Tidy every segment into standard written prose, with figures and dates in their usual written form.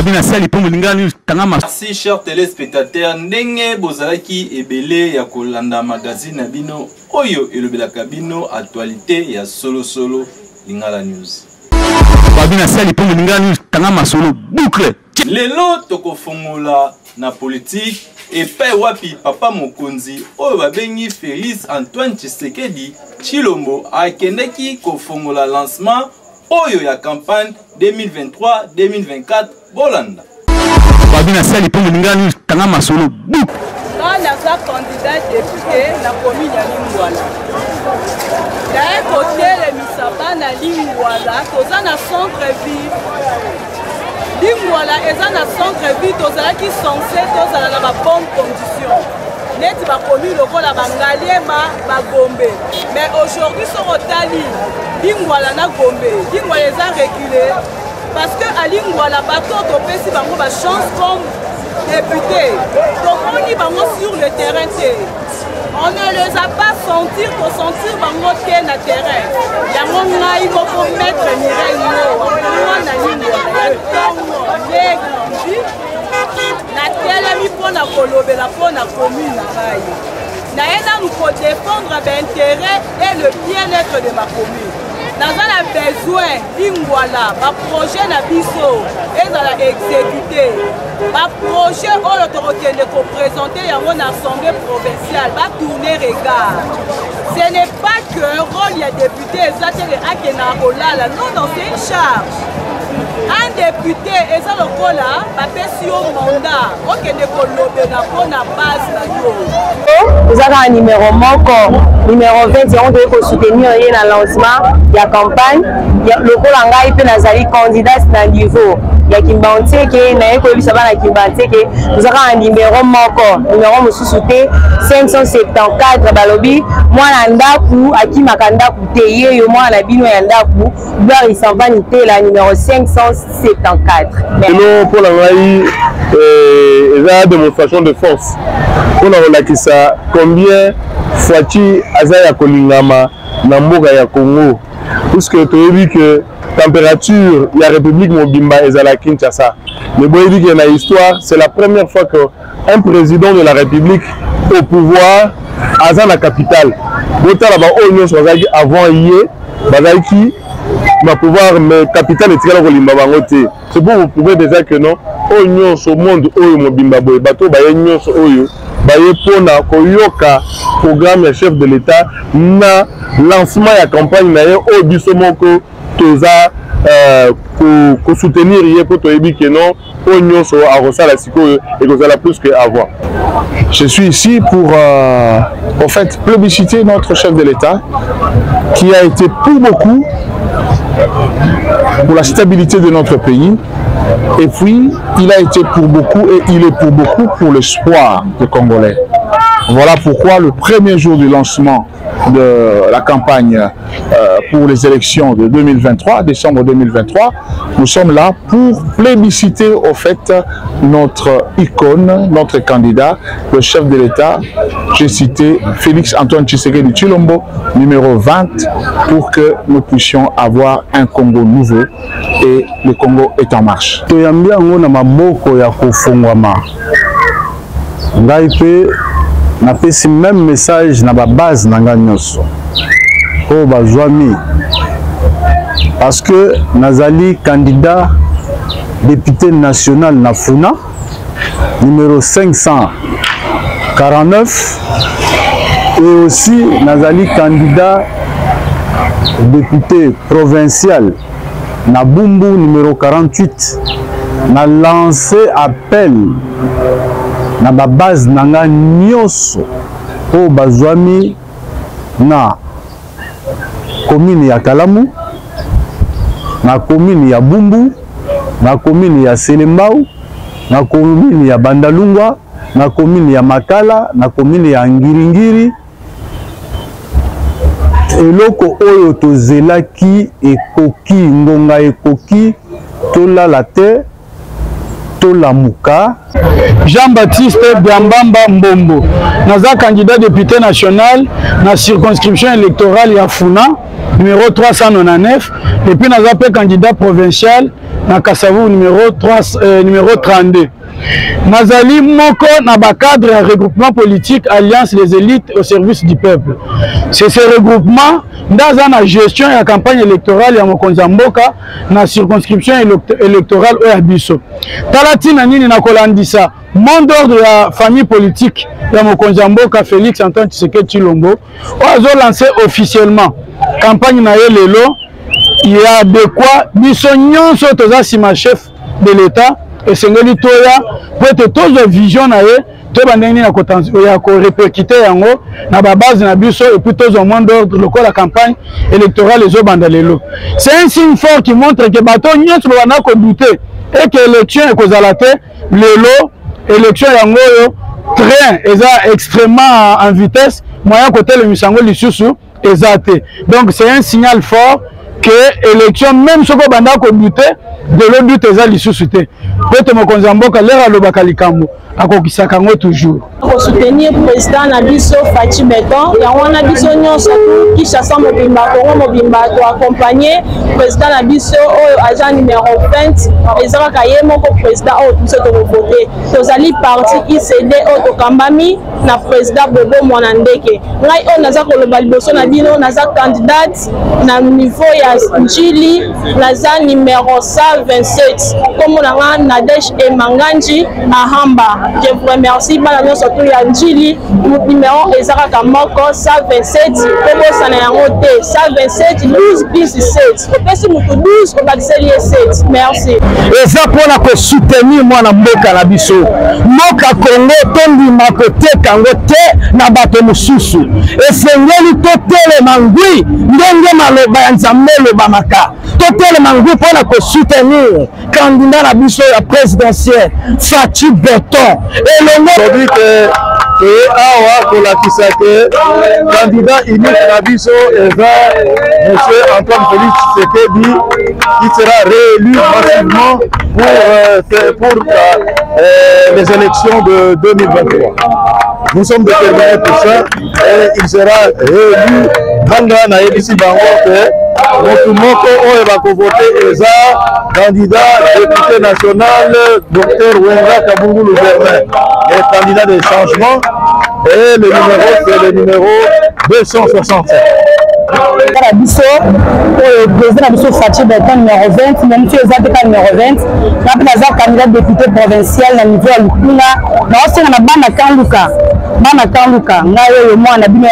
Merci chers téléspectateurs, ndenge bozalaki ebele ya kolanda magazine na bino oyo elobelaka bino actualité ya solo Lingala News. Lelo tokofongola na politique et pe wapi papa mokonzi oyo babengi Félix Antoine Tshisekedi Tshilombo akendeki kofongola lancement oyo ya campagne 2023-2024 Bolanda. Naza candidat député na commune ya Lingwala. D'un côté le misaba na Lingwala, toza na centre-ville. Lingwala eza na centre-ville, tozalaki censé tozala na ba bonne condition. Neti ba commune lokola Bangaliema, Bagombe. Mais aujourd'hui sur Otali, Lingwala na Gombe, Lingwala eza reculé parce que à Lingwala bato topesi bango ba chance comme député. Donc on y va sur le terrain. On ne les a pas sentis pour sentir bango na terrain. Yango ngai moko mettre Mireille na telemi pona kolobela pona commune na ngai. Naena nous faut défendre l'intérêt et le bien-être de ma commune. Dans un besoin, Lingwala, ma projet na biso, et dans la exécuter. Ma projet, on l'autorité de présenter à mon assemblée provinciale, va tourner regard. Ce n'est pas que un rôle, il y a député, ça c'est le Akenarola, non, non, c'est une charge. Un député, et ça le rôle là, va faire sur mandat, ok, ne collobe na base na yo. Nous avons un numéro manquant, numéro 20, on doit soutenir le lancement de la campagne. Le rôle en gars, il peut nous candidat dans le niveau. Il y a Kimbanté qui est na Kimbanté qui nous avons un numéro manquant, numéro soutenu 574 balobi. Moi nandaku akimakanda kuteye yo moi na bino yandaku gloire il s'en va nité la numéro 574. Non pour la ngai la démonstration de force. On a relaki ça combien fois-tu azaya kolingama na mboka ya Congo puisque tu as vu que température la République Mobimba est à la Kinshasa. Mais bon, il dit que dans l'histoire, c'est la première fois qu'un président de la République au pouvoir à la capitale. Avant hier, va pouvoir mais capitale est très loin. C'est pour vous prouver déjà que non, oignon au monde oyo Mobimba boy bateau ba oignon oyo ba yepona koyoka programme chef de l'État na lancement ya campagne na yo au bisomoko toza pour soutenir hier pour te dire que non oignon so a la siko et que ça la plus qu'avant. Je suis ici pour en fait plébisciter notre chef de l'État qui a été pour beaucoup pour la stabilité de notre pays et puis il a été pour beaucoup et il est pour beaucoup pour l'espoir des Congolais. Voilà pourquoi le premier jour du lancement de la campagne pour les élections de 2023, décembre 2023, nous sommes là pour plébisciter au fait notre icône, notre candidat, le chef de l'État, j'ai cité Félix Antoine Tshisekedi Tshilombo, numéro 20, pour que nous puissions avoir un Congo nouveau et le Congo est en marche. Na pesi même message na ba base nanga nyoso o bazwami parce que nazali candidat député national na Funa numéro 549 et aussi nazali candidat député provincial na Bumbu numéro 48 na lancé appel na ba base nanga nyonso o bazwami na commune ya Kalamu, na commune ya Bumbu, na commune ya Selembao, na commune ya Bandalungwa, na commune ya Makala, na commune ya Ngiringiri. Eloko oyo tozelaki ekoki ngonga ekoki tolala te Lamuka. Jean-Baptiste Biambamba Mbombo. Naza candidat député national na circonscription électorale ya Funa numéro 399 et puis naza pe candidat provincial na Kasavu numéro 32. Nazali moko na cadre un regroupement politique Alliance des élites au service du peuple. C'est ce regroupement dans la gestion et la campagne électorale ya mokonzi mboka na circonscription électorale au Abisso. Talatina nini na kolandisa monde d'ordre la famille politique ya mokonzi mboka Félix Antoine Tshisekedi Tshilombo ozo lancé officiellement campagne na ye lelo. Il y a de quoi biso nyonso toza sima chef de l'État et sengeli toya pour être tous vision na ye to bandeni na ya ko répercuter yango na ba base na biso et puis tous au monde d'ordre le la campagne électorale les bandalelo. C'est un signe fort qui montre que bato nyonso bana ko douter et que l'élection est causalité lelo élection yango yo train eza extrêmement en vitesse moyen côté le misango lisusu ezate. Donc c'est un signal fort que l'élection, même si on a douté, de l'autre doute est à l'issue. Peut-être que nous avons l'air à l'obakalikambo, à Kokisakango toujours. Pour soutenir le président Nabiso Fachi Beton, il y a un Nabiso surtout qui chasse Mobimba, pour accompagner le président Nabiso au agent numéro 20, et ça va cahier mon président au tout ce que vous votez. Nous allons partir ICD au Tokambami, na président Bobo Mwanandeke. Là, on a le Balboso Nabino, on a candidate na niveau ya Njili, na numéro 127. Comme on a Nadège et Manganji à Hamba. Je vous remercie, madame, surtout ya Njili, numéro Ezara Moko 127. Comme ça n'a rien 127, 12 bis 7. Au plus, nous 12, on va dire 7. Merci. Et ça pour la soutenir moi na mboka na biso. Mboka Congo tondi makote kango te na bato mususu. Et sengeli totele mangui ndenge maloba ya Nzambe loba maka. Totele mangui pour la soutenir candidat na biso ya présidentielle Fachi Beton. Et le aujourd'hui que awa kolakisa que candidat unique na biso eza monsieur Antoine Félix Tshisekedi qui sera réélu massivement pour les élections de 2023. Nous sommes déterminés pour ça et il sera réélu. Banda na yebisi bango que motu moko oyo bakovote eza candidat député national Dr Wenga Kabungulu Germain, le candidat de changement, et le numéro c'est le numéro 267. Le président Nabiso Fachi Beton numéro 20, même si les numéro 20, nous candidat député provincial à niveau à Lukuna, nous avons Bana Kanluka, Nayo Mwana Bino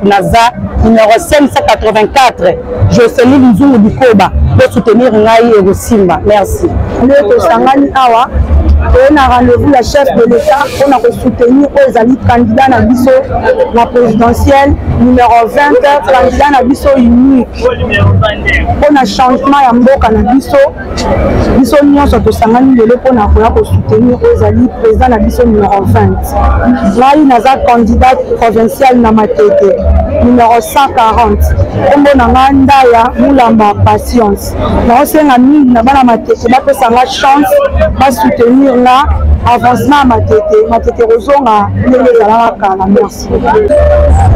Naza, numéro 584, Jocelyne Nzungu Bikoba, pour soutenir Naï et Simba. Merci. Le Sangani Awa, on a rendez-vous la chef de l'État, on a soutenir aux alliés candidats à Bisso, la présidentielle, numéro 20, candidat à Bisso unique. On a changement à Mboka na Bisso, Bisso Nyon sur Sangani, le on a soutenir aux alliés président à Bisso numéro 20. Là, il y a un candidat provincial na Matete, numéro 140. On a un Ndaya Moulamba Patience. Là, on a mis na Matete, on a la chance de soutenir là avancement à Matete Rozonga. Merci.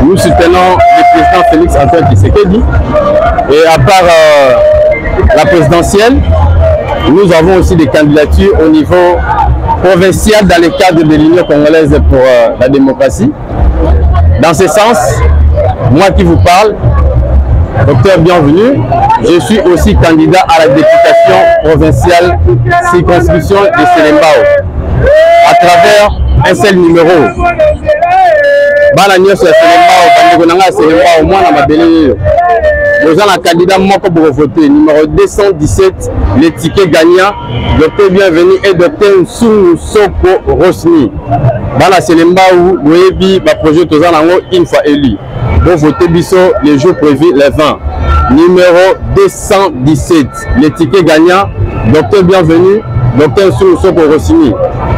Nous soutenons le président Félix Antoine Tshisekedi et à part la présidentielle, nous avons aussi des candidatures au niveau provincial dans le cadre de l'Union congolaise pour la démocratie. Dans ce sens, moi qui vous parle, docteur Bienvenu, je suis aussi candidat à la députation provinciale circonscription de Selembao à travers un seul numéro. Bana nyonso ya Selembao, bandeko nanga Selembao, mwana mabele. Nous avons un candidat moko pour voter, numéro 217, les tickets gagnants, docteur Bienvenu et docteur Nsungu Soko Rosni. Bana Selembao, Boyebi, ba projet tozan nango une fois élu. Pour voter Bisso les jours prévus les 20. Numéro 217, les tickets gagnants, docteur Bienvenu, docteur Nsungu Soko Rosni.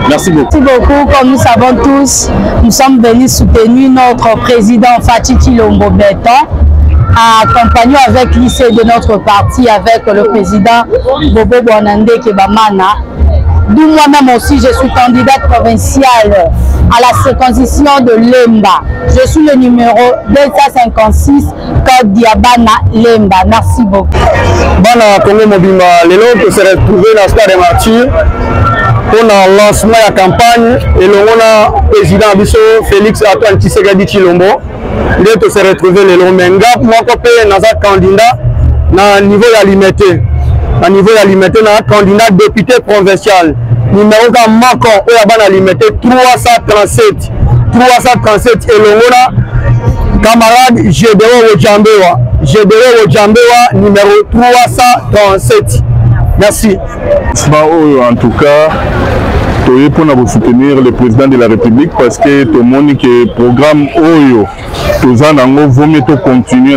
Merci beaucoup. Merci beaucoup. Comme nous savons tous, nous sommes venus soutenir notre président Fachi Tshilombo Beton, accompagné avec l'IC de notre parti, avec le président Bobo Mwanandeke Bamana. d'où moi-même aussi je suis candidate provinciale à la circonscription de Lemba. Je suis le numéro 256 Code Diabana Lemba. Merci beaucoup. Bon, Congo Mobimba, les lots se retrouver dans le stade de Martyr pour le lancement de la campagne et le président Abisso Félix Antoine Tshisekedi Tshilombo. Les se retrouver les lots Menga, moi je suis un candidat à niveau alimentaire. À niveau alimentaire, un candidat député provincial. Numéro 1 Mako, où il y a alimentaire 337 et le camarade Gédéo Ojambewa, numéro 337. Merci. En tout cas, pour nous soutenir le président de la République parce que tout le monde qui est programme Oyo, tout ça vaut mieux continuer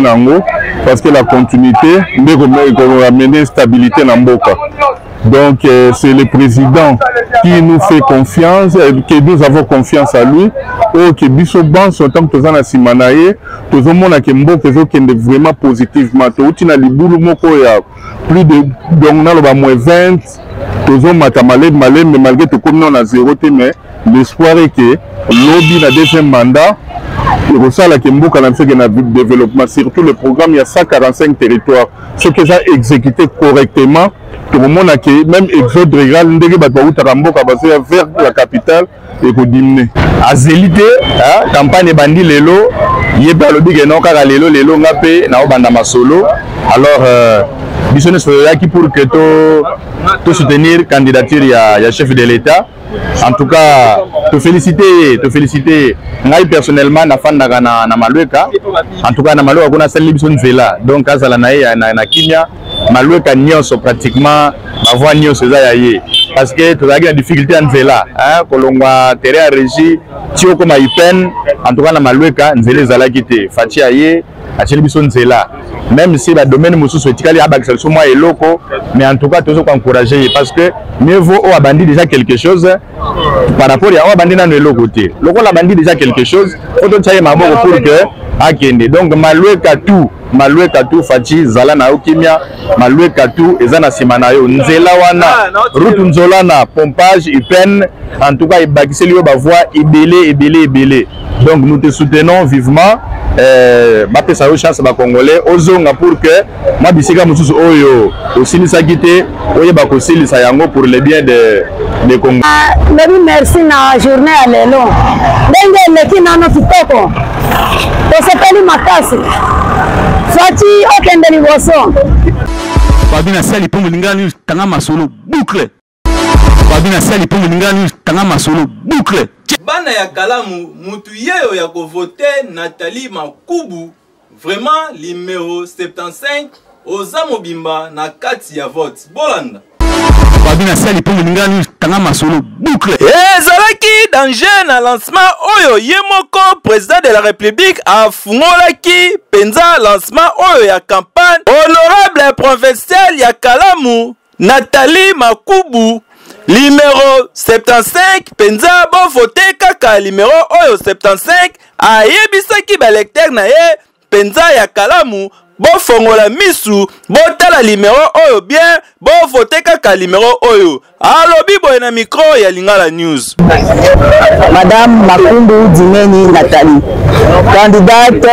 parce que la continuité va amener stabilité dans Mboka. Donc c'est le président qui nous fait confiance, que nous avons confiance à lui. Oh, que biso ban son temps que na simanaye, tout le monde qui Mboka est vraiment positivement. Tout na libulu moko ya plus de donc na lo ba moins 20. Tout le monde mais malgré tout comme on a 0 mais l'espoir est que lobby na deuxième mandat. Et ça, la Mboka a fait un développement, surtout le programme, il y a 145 territoires. Ce que j'ai exécuté correctement, tout le monde a même exode régal, vers la capitale et pour diminuer. À Zélité, campagne bandi lelo, il y a le big non car lelo ngapé na obanda masolo. Alors bisone soya qui pour que to soutenir candidature ya chef de l'État. En tout cas, te féliciter. Moi personnellement, na fan na Malueka. En tout cas, na Malueka kuna sali biso nzela. Donc azala na kimia, Malueka nyonso pratiquement ma voix nyonso za yaye. Parce que tu as une difficulté en nzela, hein, kolongwa terrain régie, tio comme ipen. En tout cas, na Malueka nzela zala kité. Fati yaye, acheli biso nzela. Même si le domaine mususu etikali abakisel so moi eloko, mais en tout cas toujours encourager parce que mieux vaut au abandi déjà quelque chose par rapport à abandi na no côté. Loko la bandi déjà quelque chose, faut donc chaye maboko pour que akende. Donc Malueka tout fati zala na okimia, Malueka tout ezana simana yo nzela wana, route nzolana, pompage ipen, en tout cas ibakiseli yo ba voix ibélé. Donc nous te soutenons vivement. Bape sa chance ba congolais ozonga pour que moi bisika mususu oyo osilisa kité oye ba kosilisa yango pour le bien de Congo. Merci na journée à lelo. Ndenge leki nano kitoko. To sepeli makasi. Fati okende liboso. Babina sali po mulingani tanga masolo boucle. Babina sali po mulingani tanga masolo boucle. Bana ya Kalamu, mutu yeo ya kovote Nathalie Makubu, vraiment numéro 75, oza mobimba na kati ya vote. Bolanda. Babina sali po mulingani tanga masolo boucle. Ezalaki danger na lancement oyo yemoko président de la République a fungolaki penza lancement oyo ya campagne honorable provincial ya Kalamu Nathalie Makubu. Numéro 75, penza bon voté kaka numéro oyo 75 ayebisaki ba lecteur na ye penza ya Kalamu bon fongola misu botala numéro oyo bien bon voté kaka numéro oyo alobi boye na micro ya Lingala News. Madame Makumbu Dimeni Nathalie, candidate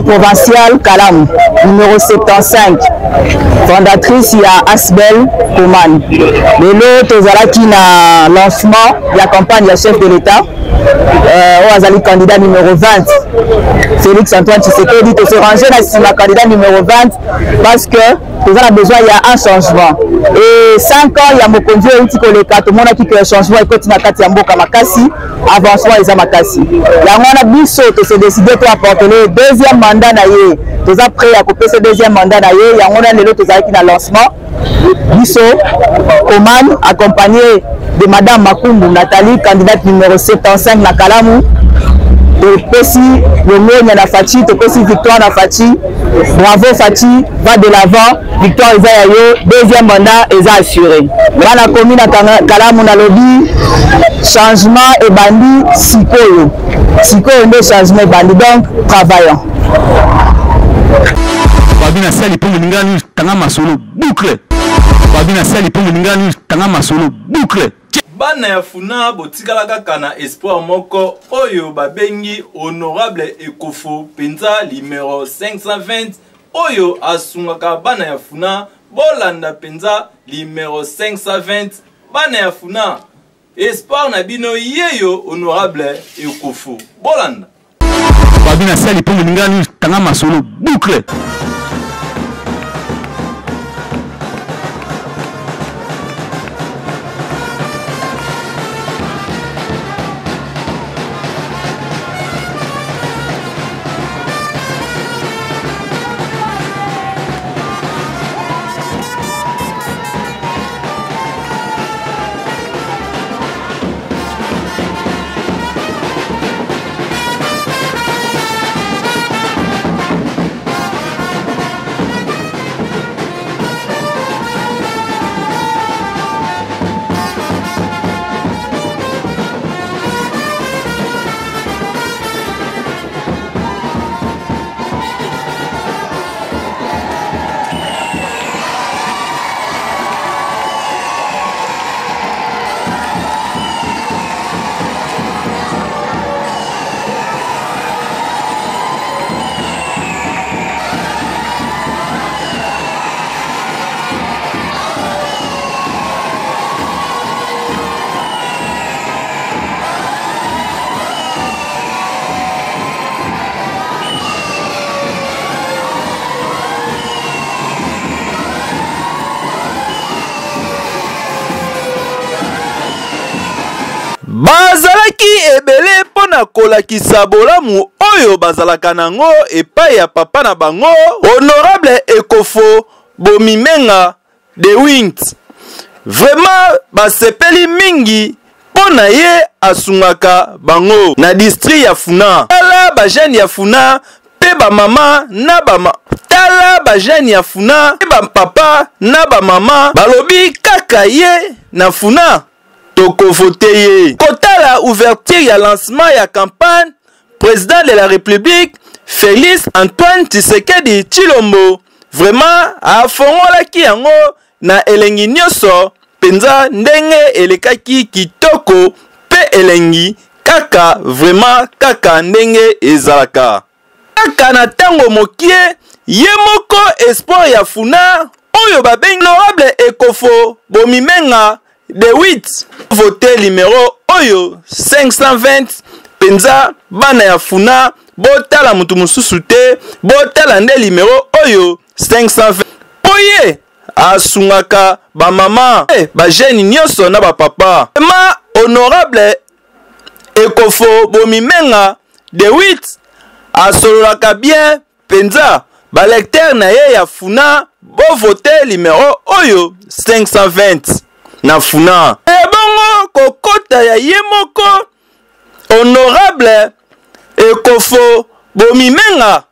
provinciale Kalamu, numéro 75, fondatrice ya Asbel Koman. Lelo tozalaki na lancement ya campagne ya chef de l'État, Oazali candidat numéro 20, Félix Antoine Tshisekedi, to se ranger na candidat numéro 20 parce que nous avons besoin il y a un changement. Et 5 ans il y a mon conduit outil koleka tout le monde a qui que changement et continue à kati ya mboka makasi avancement eza makasi. Ya ngona biso to se décider to apporter le deuxième mandat na ye. Nous avons prêt à couper ce deuxième mandat na ye. Ya ngona lelo to zaki na lancement. Biso Koman accompagné de madame Makumbu Nathalie candidate numéro 75 na Kalamu. Aussi le mot na Fati, aussi victoire na Fati. Bravo Fati, va de l'avant. Victoire Ezayo, deuxième mandat est assuré. Dans la commune à Kalamu na lobby, changement et bandi sikoyo. Sikoyo ne changement bandi donc travaillant. Babina sali po mulingani tanga masolo boucle. Babina sali pour Ningani Tanga Masolo boucle. Bana ya funa botikala kaka na espoir moko oyo babengi honorable Ekofo penza numéro 520 oyo asungaka bana ya funa bolanda penza numéro 520 bana ya funa espoir na bino yeyo honorable Ekofo bolanda Babina sali pour Ningani Tanga Masolo boucle. bazalaki ebele pona kolakisa bolamu oyo bazalaka nango epai ya papa na bango honorable Ekofo Bomimenga de Wint. Vraiment basepeli mingi pona ye asungaka bango na district ya Funa. Tala ba jeune ya Funa pe ba mama na ba tala ba jeune ya Funa pe ba papa na ba mama balobi kaka ye na Funa. Tokofoteye. Kotala ouverture ya lancement ya campagne président de la République Félix Antoine Tshisekedi Tshilombo. Vraiment afongolaki yango na elengi nyoso penza ndenge elekaki kitoko pe elengi kaka vraiment kaka ndenge ezalaka. Kaka na tango mokie ye moko espoir ya Funa oyo babengi honorable Ekofo Bomimenga de 8 voté numéro oyo 520 penza bana ya Funa botala mutu mususu te botala nde numéro oyo 520 poye asungaka ba mama ba jeune nyoso na ba papa ma honorable Ekofo Bomimenga de 8 asololaka bien penza ba lecteur na ye ya Funa bo voté numéro oyo 520 na Funa. Ebongo kokota ya ye moko honorable Ekofo Bomimenga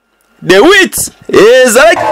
de 8 ezalaki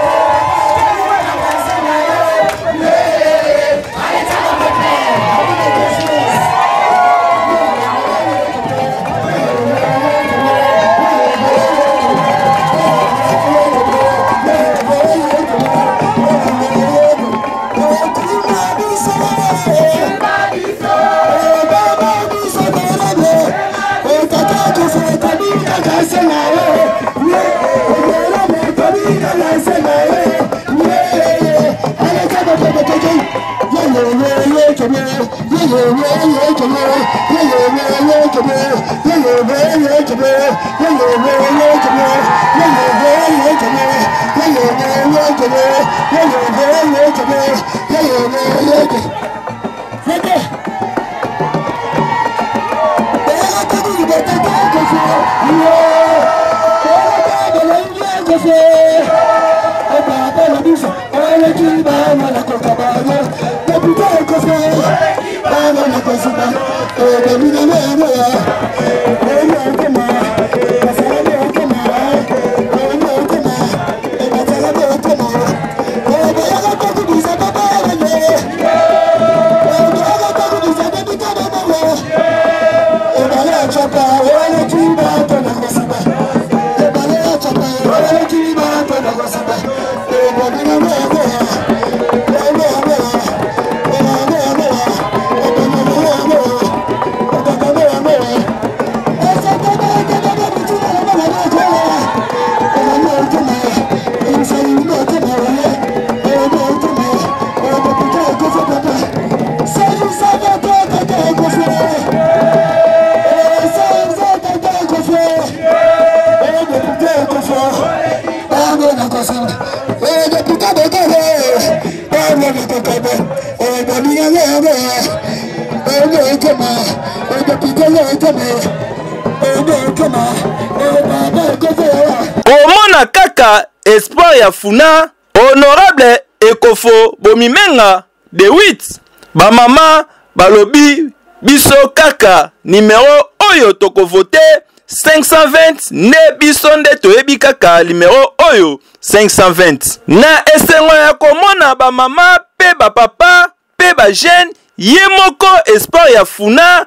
Omona kaka espoir ya Funa, honorable Ekofo Bomimenga de 8 ba mama balobi biso kaka numéro oyo toko vote 520 ne biso nde toyebi kaka numéro oyo 520 na esengo ya komona ba mama pe ba papa pe ba jeune ye moko espoir ya Funa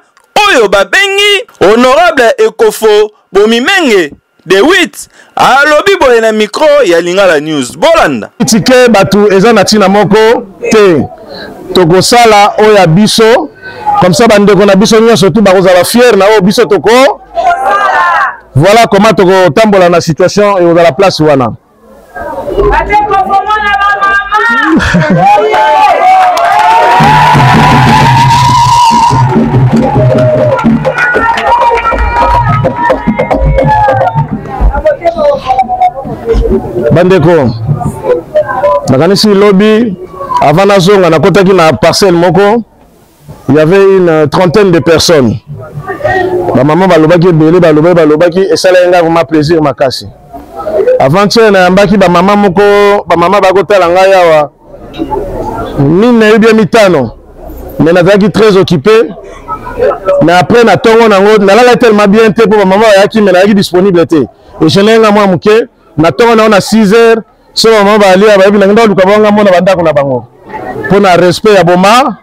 oyo babengi honorable Ekofo Bomimenge de 8 alobi boye na micro ya Lingala News bolanda tike batu eza na tina moko te toko sala oya biso comme ça bandeko na biso nyonso tu bakozala fier na o biso toko voilà comment toko tambola na situation et dans la place wana bandeko nakanisi lobby avant nazonga nakotaki na parcelle moko il y avait une trentaine de personnes ba maman balobaki belé balobaki et ça là vraiment plaisir makasi avant-hier na yambaki ba maman moko ba maman bakotala ngai awa mine bien mitano mais nazaki très occupé mais après na tongo nango nalala tellement bien te pour ba maman yaki mais nayaki disponible te et je n'ai moi muke na tongo na 6 heures so maman ba ali ba bina ndo luka bonga mona bandako na bango pour na respect ya boma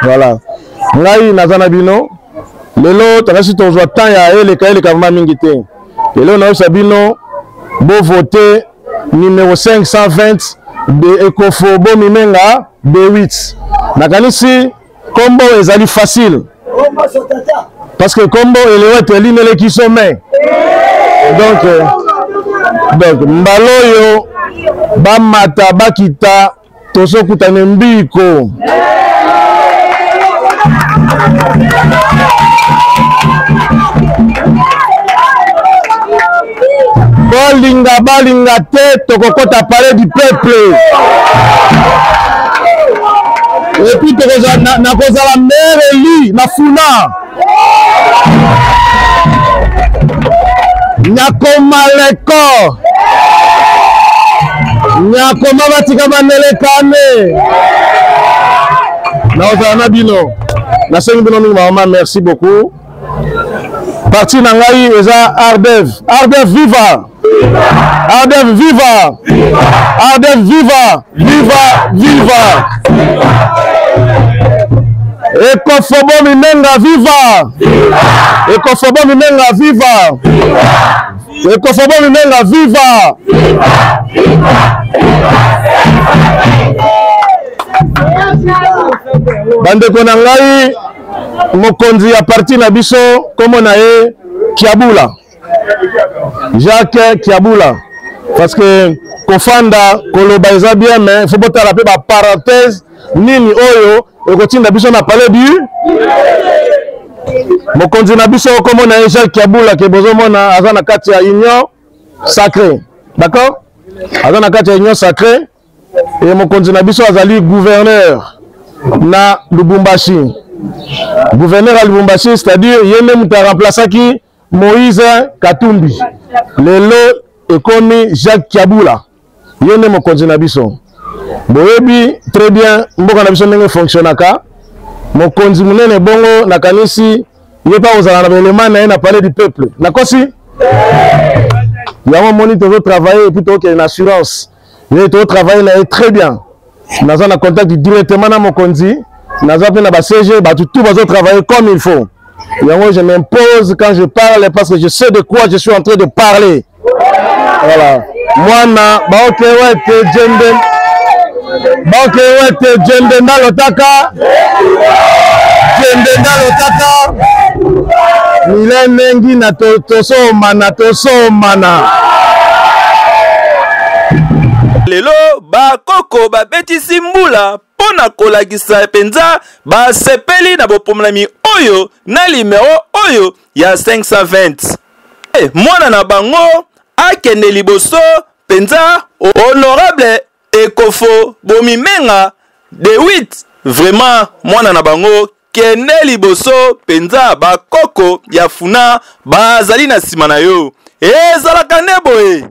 voilà ngai nazana bino lelo takasi tozwa temps ya eleka mama mingi te lelo na sabino bo voter numéro 520 de Ekofo Bomimenga B8 nakanisi kombo ezali facile parce que kombo elewete linele ki sommet donc mbaloyo bamata bakita tosokutane mbiko balinga te tokokota parler du peuple et puis nakozala maire eli na Funa nyakomaleko nyakoma batika banelekane naozala na bino nasengi bino mingi mama merci beaucoup parti na ngai eza Ardev viva Ardev viva Ardev viva viva Ekofo Bomimenga viva Ekofo Bomimenga viva Ekofo Bomimenga viva bandeko na ngai mokonzi ya parti na biso komo na ye Kiabula Jacques Kiabula parce que kofanda koloba eza bien mais faut botala pe ba parenthèse nini oyo ekotinda biso na palais du mokonzi na biso komo na ye Jacques Kiabula ke bozomona aza na kati ya union sacrée d'accord aza na kati ya union sacrée et mokonzi na biso azali gouverneur na Lubumbashi gouverneur à Lubumbashi c'est-à-dire yene muta remplaçaki Moïse Katumbi lelo ekomi Jacques Kiabula yene mokonzi na biso boyebi très bien mboka na biso ndenge fonctionnaka mokonzi munene bongo nakanisi ye pa ozala na belema na ye na parler du peuple nakosi yango moni tozo travailler et puis toke na assurance ye tozo travailler na ye très bien naza na contact directement na mokonzi naza pe na ba CG ba tout bazo travailler comme il faut yango je m'impose quand je parle parce que je sais de quoi je suis en train de parler voilà mwana baoke wete jende ndalotaka milene ngi na tosomana lelo bakoko babetisi mbula pona kolakisa penza basepeli na bopomelami oyo na limero oyo ya 520 mwana na bango akende liboso penza honorable ekofo bomimenga de 8 vraiment mwana na bango kende liboso penza bakoko ya funa bazali na sima na yo ezalaka nde boye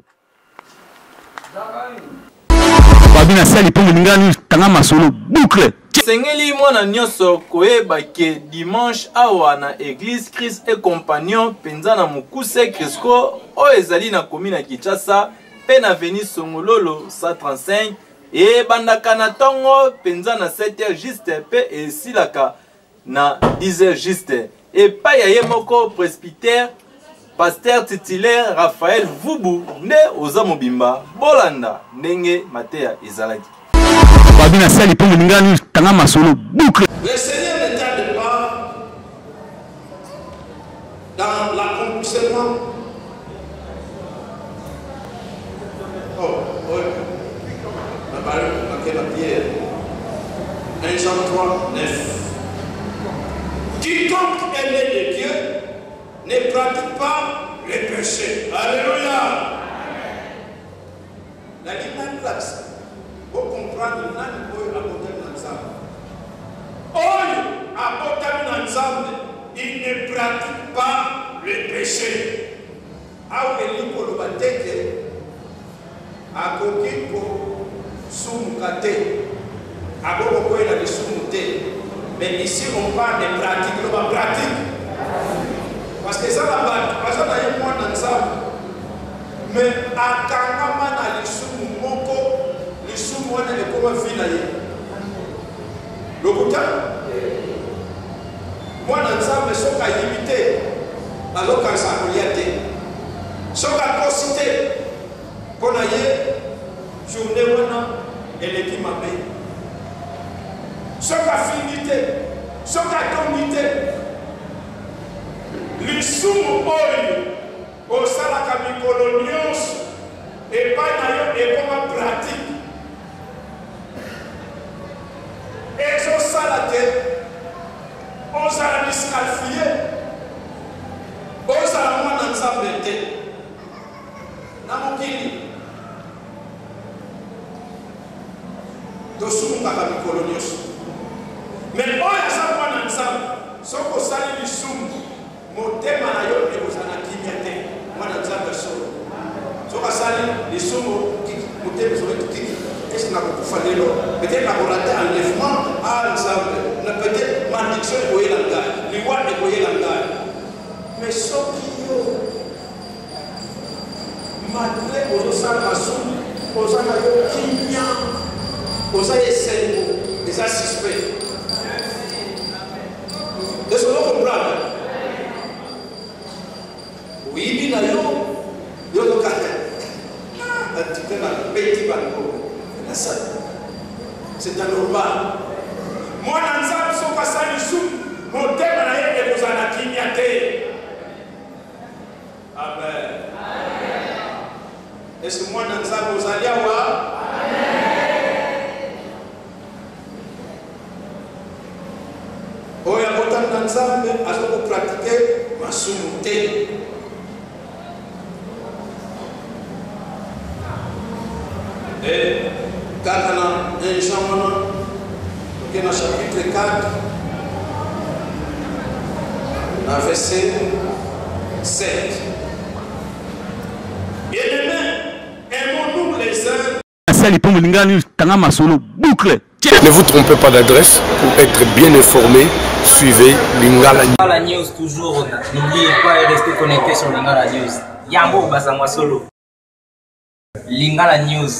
babina sali pongo lingani tanga masolo boucle sengeli mwana nyonso koyeba ke dimanche awa na église Christ et compagnon penza na mukuse Crisco o ezali na commune ya Kinshasa pe na avenue Songololo 135 e bandaka na tongo penza na 7h juste pe esilaka na 10h juste et pa ya ye moko presbytère pasteur titulaire Raphaël Vubu ne oza mobimba bolanda ndenge mateya ezalaki babina sali pongo lingani tanga masolo boucle. Le Seigneur ne tarde pas dans l'accomplissement. Oh, oui. La parole dans la pierre. 1 Jean 3, 9. Quiconque est né de Dieu ne pratique pas les péchés. Alléluia. La ligne place. Pour comprendre l'âme pour la beauté de l'ensemble. Il ne pratique pas le péché. Aoueli pour le bateke, à Koki pour Soumkate, à Boko il a des Soumute. Mais ici on parle de pratique, on va pratique. Parce que ça va battre, parce qu'on a eu moins d'ensemble. Mais à Kangama na l'Issoum Moko, l'Issoum Wane de Koma Finaye. Le Boutan, moi d'ensemble, ce qu'on a imité, alors qu'on s'est relié. Ce qu'on a concité, qu'on a eu, journée Wana, et l'équipe m'a payé. Ce qu'on a finité, ce qu'on a comité, l'Issoum Oyo. Au salaka colonios et pas d'ailleurs et comme pratique. Et au salate, on s'est disqualifié, on s'est moins ensemble. Namokini, dosum kaka colonios. Mais on a ça moins ensemble. Sauf qu'on s'est dit soum, mon thème à l'ailleurs et vous en a quitté. Mwana nzambe solo soka sali lisomo mutebe soka tukiki est-ce na kufa lelo peut-être na korata enlèvement à nzambe na peut-être malédiction koyela ngai liwa ne koyela ngai mais soki yo malgré ozo sala masumi ozana yo kinya oza esengo eza suspect est-ce que vous comprenez? Oui, bien yo, yo le caractère. Tu peux la petit banco. C'est anormal. Moi, dans ça, je suis passé à l'issue. Mon thème est que vous en avez quignaté. Amen. Est-ce que moi, dans ça, vous allez avoir? Oh, il y a autant d'ensemble à ce que vous pratiquez ma soumoute. Et quand on a un chambre, qui est dans le chapitre 4, dans le verset 7. Bien-aimés, aimons-nous les uns. Ne vous trompez pas d'adresse pour être bien informé. Suivez Lingala News. Lingala News toujours. N'oubliez pas de rester connecté sur Lingala News. Yambo Basangwa Solo. Lingala News.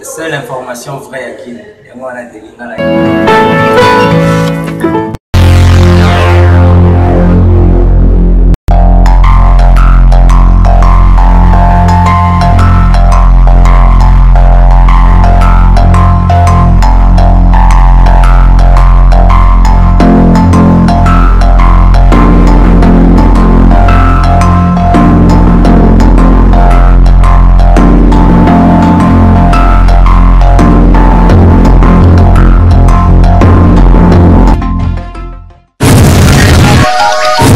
Seule information vraie à qui? Et moi, on a des Lingala News.